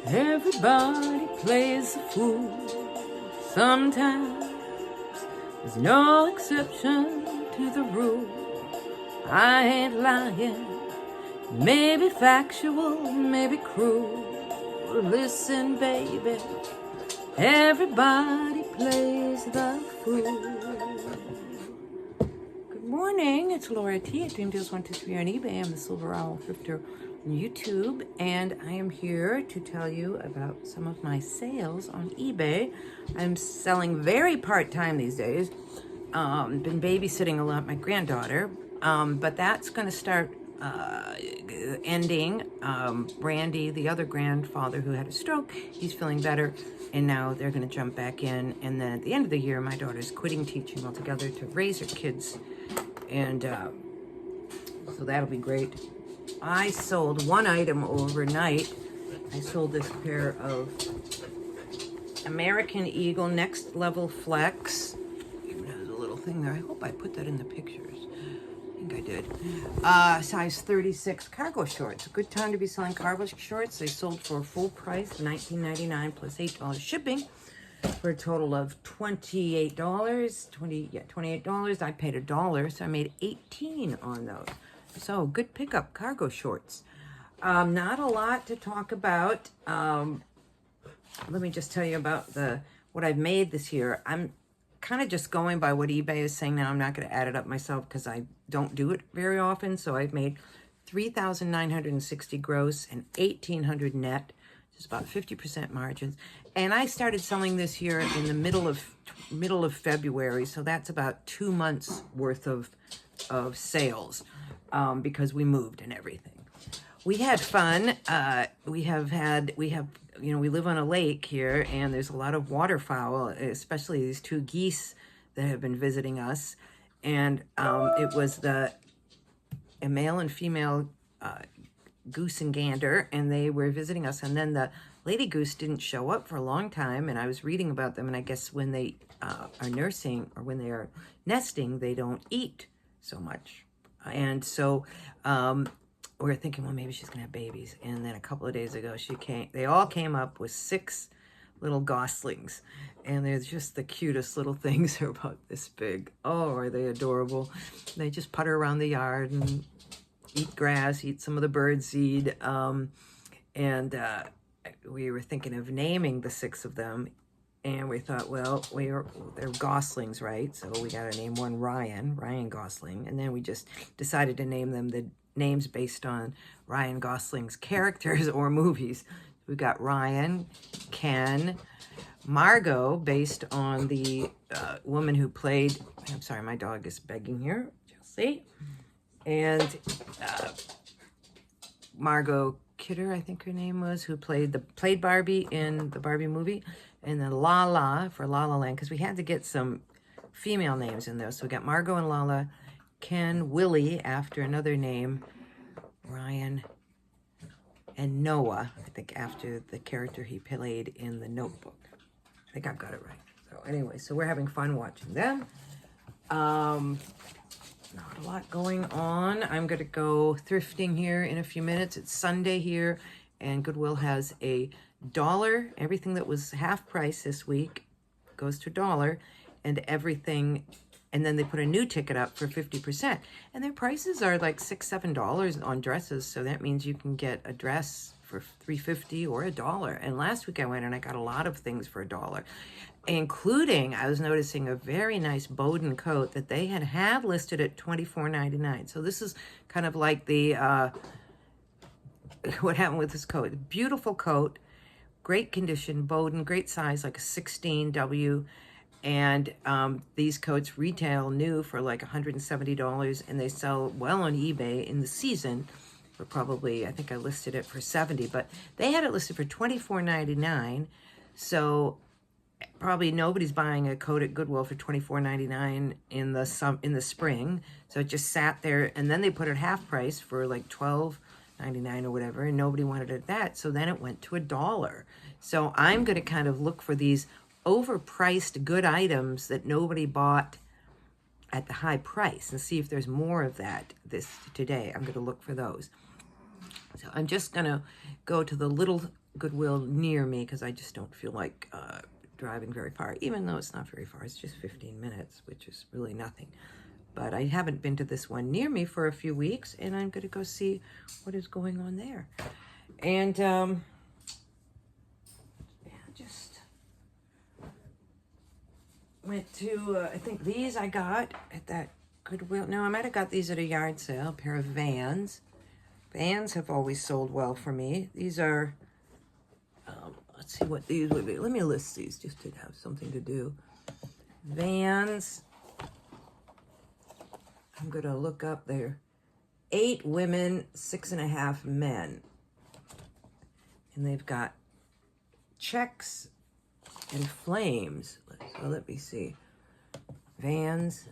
Everybody plays the fool sometimes. There's no exception to the rule. I ain't lying. Maybe factual, maybe cruel. Listen, baby, everybody plays the fool. Good morning, it's Laura T at DreamDeals123 on eBay. I'm the Silver Owl Thrifter on YouTube, and I am here to tell you about some of my sales on eBay. I'm selling very part-time these days. Been babysitting a lot, my granddaughter, but that's going to start ending. Randy, the other grandfather who had a stroke, he's feeling better, and now they're going to jump back in. And then at the end of the year, my daughter's quitting teaching altogether to raise her kids, and so that'll be great. I sold one item overnight. I sold this pair of American Eagle Next Level Flex. Even has a little thing there. I hope I put that in the pictures. I think I did. Size 36 cargo shorts. A good time to be selling cargo shorts. They sold for a full price, $19.99 plus $8 shipping, for a total of $28. $28. I paid $1, so I made $18 on those. So good pickup, cargo shorts. Not a lot to talk about. Let me just tell you about what I've made this year. I'm kind of just going by what eBay is saying now. I'm not going to add it up myself because I don't do it very often. So I've made $3,960 gross and $1,800 net, just about 50% margins. And I started selling this year in the middle of February, so that's about 2 months worth of sales, because we moved and everything. We had fun. We live on a lake here, and there's a lot of waterfowl, especially these two geese that have been visiting us. And it was a male and female goose and gander, and they were visiting us. And then the lady goose didn't show up for a long time, and I was reading about them, and I guess when they are nursing or when they are nesting, they don't eat so much. And so we were thinking, well, maybe she's gonna have babies. And then a couple of days ago, they all came up with 6 little goslings, and they're just the cutest little things. They're about this big. Oh, are they adorable? They just putter around the yard and eat grass, eat some of the bird seed. We were thinking of naming the 6 of them, and we thought, well, they're goslings, right? So we got to name one Ryan Gosling, and then we just decided to name them the names based on Ryan Gosling's characters or movies. We got Ryan, Ken, Margot, based on the woman who played, I'm sorry, my dog is begging here, you'll see, and Margot Kidder, I think her name was, who played Barbie in the Barbie movie, and then Lala for La La Land, because we had to get some female names in there. So we got Margot and Lala, Ken, Willie after another name, Ryan, and Noah, I think after the character he played in The Notebook. I think I've got it right. So anyway, so we're having fun watching them. Not a lot going on. I'm going to go thrifting here in a few minutes. It's Sunday here, and Goodwill has $1. Everything that was half price this week goes to $1, and everything, and then they put a new ticket up for 50%. And their prices are like $6, $7 on dresses, so that means you can get a dress for $3.50 or $1. And last week I went and I got a lot of things for $1. Including, I was noticing a very nice Bowden coat that they had listed at $24.99. So this is kind of like the, what happened with this coat. Beautiful coat, great condition, Bowden, great size, like a 16W. And these coats retail new for like $170, and they sell well on eBay in the season for probably, I think I listed it for $70, but they had it listed for $24.99. So probably nobody's buying a coat at Goodwill for $24.99 in the spring. So it just sat there, and then they put it half price for like $12.99 or whatever, and nobody wanted it at that. So then it went to $1. So I'm going to kind of look for these overpriced good items that nobody bought at the high price and see if there's more of that today. I'm going to look for those. So I'm just going to go to the little Goodwill near me because I just don't feel like driving very far, even though it's not very far. It's just 15 minutes, which is really nothing. But I haven't been to this one near me for a few weeks, and I'm going to go see what is going on there. And yeah, just went to, I think these I got at that Goodwill. No, I might have got these at a yard sale, a pair of Vans. Vans have always sold well for me. These are, let's see what these would be. Let me list these just to have something to do. Vans, I'm going to look up there. 8 women, 6.5 men. And they've got checks and flames. So let me see. Vans,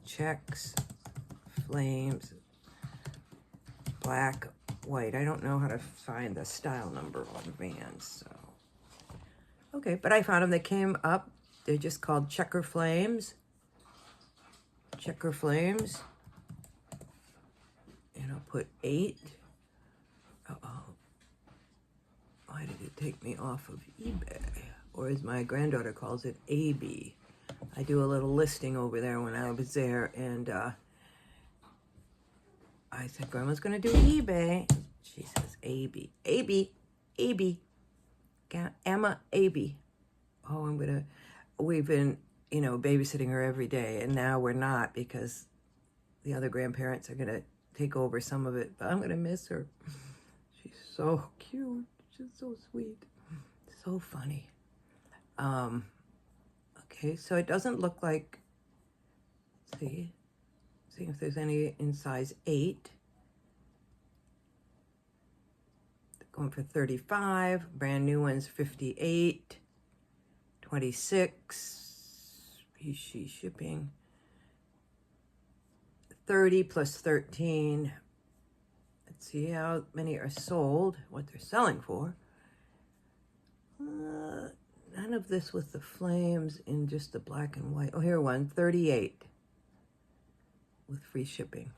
checks, flames, black, white. I don't know how to find the style number on Vans. So. Okay, but I found them. They came up. They're just called Checker Flames. Checker Flames. And I'll put 8. Uh-oh. Why did it take me off of eBay? Or as my granddaughter calls it, AB. I do a little listing over there when I was there, and I said, Grandma's going to do eBay. She says, AB. AB. AB. Emma AB. Oh, we've been, babysitting her every day, and now we're not because the other grandparents are going to take over some of it, but I'm going to miss her. She's so cute. She's so sweet. So funny. Okay, so it doesn't look like, see if there's any in size 8. Going for 35, brand new one's 58, 26, PC shipping, 30 plus 13. Let's see how many are sold, what they're selling for. None of this with the flames in just the black and white. Oh, here one, 38 with free shipping.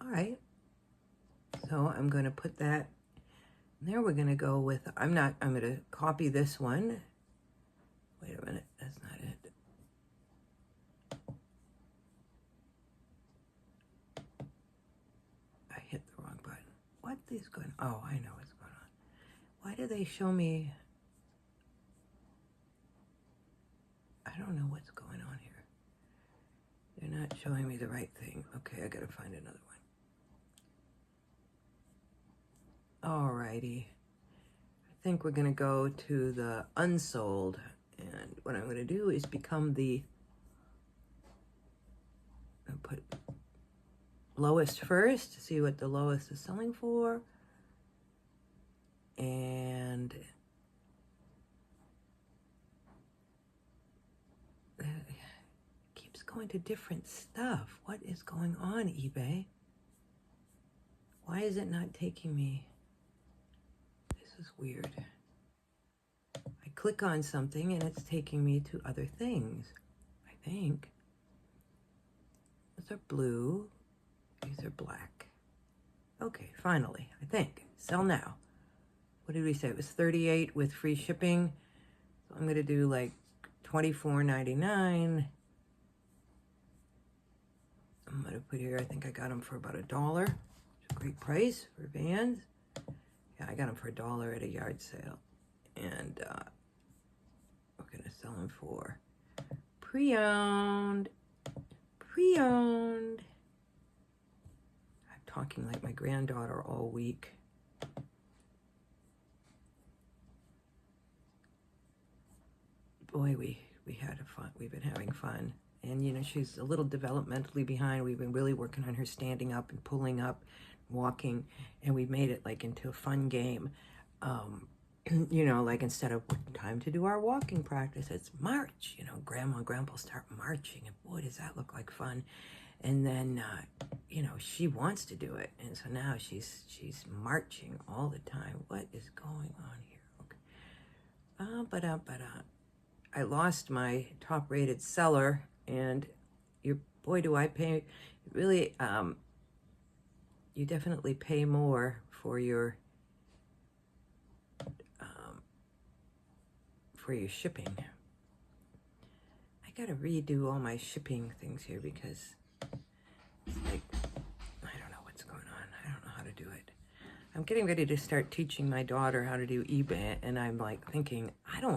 All right. So I'm going to put that there. We're going to go with, I'm going to copy this one. Wait a minute. That's not it. I hit the wrong button. What is going on? Oh, I know what's going on. Why do they show me? I don't know what's going on here. They're not showing me the right thing. Okay, I gotta find another one. Alrighty. I think we're gonna go to the unsold. And what I'm gonna do is become I'll put lowest first, see what the lowest is selling for. And going to different stuff. What is going on, eBay? Why is it not taking me? This is weird. I click on something and it's taking me to other things, I think. Those are blue. These are black. Okay, finally, I think. Sell now. What did we say? It was 38 with free shipping. So I'm going to do like $24.99. I'm going to put here, I think I got them for about $1. It's a great price for Vans. Yeah, I got them for $1 at a yard sale. And we're going to sell them for pre-owned. Pre-owned. I'm talking like my granddaughter all week. Boy, we had fun. We've been having fun. And, she's a little developmentally behind. We've been really working on her standing up and pulling up, walking, and we've made it like into a fun game. Like instead of time to do our walking practice, it's march. Grandma and Grandpa start marching, and boy, does that look like fun. And then, she wants to do it, and so now she's marching all the time. What is going on here? Okay. I lost my top-rated seller, and boy, do I pay. Really, you definitely pay more for your for your shipping. I gotta redo all my shipping things here because it's like, I don't know what's going on. I don't know how to do it. I'm getting ready to start teaching my daughter how to do eBay, and I'm like thinking, I'm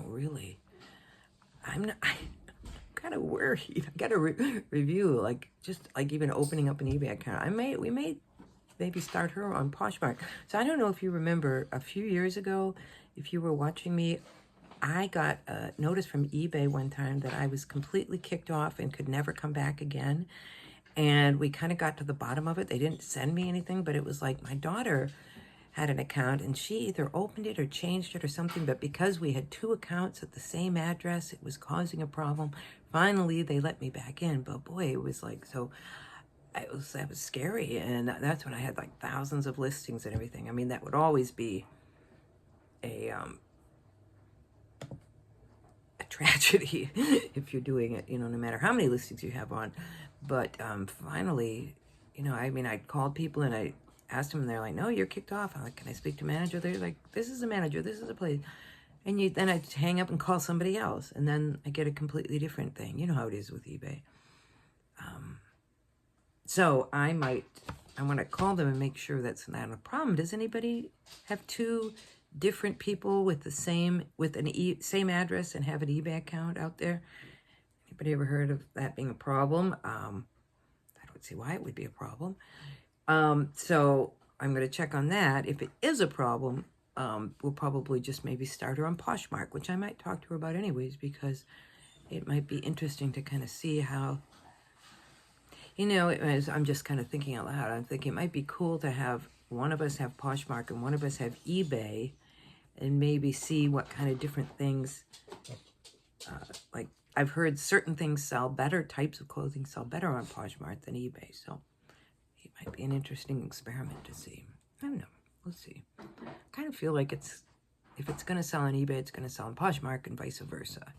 kind of worried. I gotta review, like, just like even opening up an eBay account. We may maybe start her on Poshmark. So I don't know if you remember a few years ago, if you were watching me, I got a notice from eBay one time that I was completely kicked off and could never come back again. And we kind of got to the bottom of it. They didn't send me anything, but it was like my daughter had an account and she either opened it or changed it or something, but because we had 2 accounts at the same address, it was causing a problem. Finally, they let me back in, but boy, it was like, so that was scary. And that's when I had like thousands of listings and everything. I mean, that would always be a tragedy if you're doing it, no matter how many listings you have on. But finally, I mean, I called people and I asked them, and they're like, no, you're kicked off. I'm like, can I speak to manager? They're like, this is a manager, this is a place. And then I hang up and call somebody else, and then I get a completely different thing. You know how it is with eBay. So I want to call them and make sure that's not a problem. Does anybody have 2 different people with same address and have an eBay account out there? Anybody ever heard of that being a problem? I don't see why it would be a problem. So I'm going to check on that. If it is a problem, we'll probably just maybe start her on Poshmark, which I might talk to her about anyways, because it might be interesting to kind of see how, as I'm just kind of thinking out loud, I'm thinking it might be cool to have one of us have Poshmark and one of us have eBay, and maybe see what kind of different things, like I've heard certain things sell better, types of clothing sell better on Poshmark than eBay, so it might be an interesting experiment to see. I don't know. We'll see. I kind of feel like if it's going to sell on eBay, it's going to sell on Poshmark and vice versa.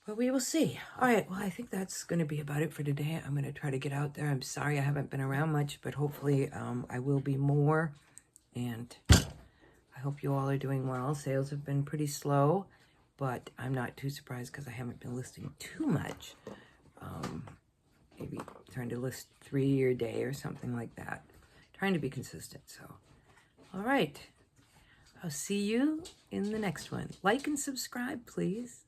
But we will see. All right. Well, I think that's going to be about it for today. I'm going to try to get out there. I'm sorry I haven't been around much, but hopefully I will be more. And I hope you all are doing well. Sales have been pretty slow, but I'm not too surprised because I haven't been listing too much. Maybe trying to list 3 a day or something like that. Trying to be consistent. So, all right. I'll see you in the next one. Like and subscribe, please.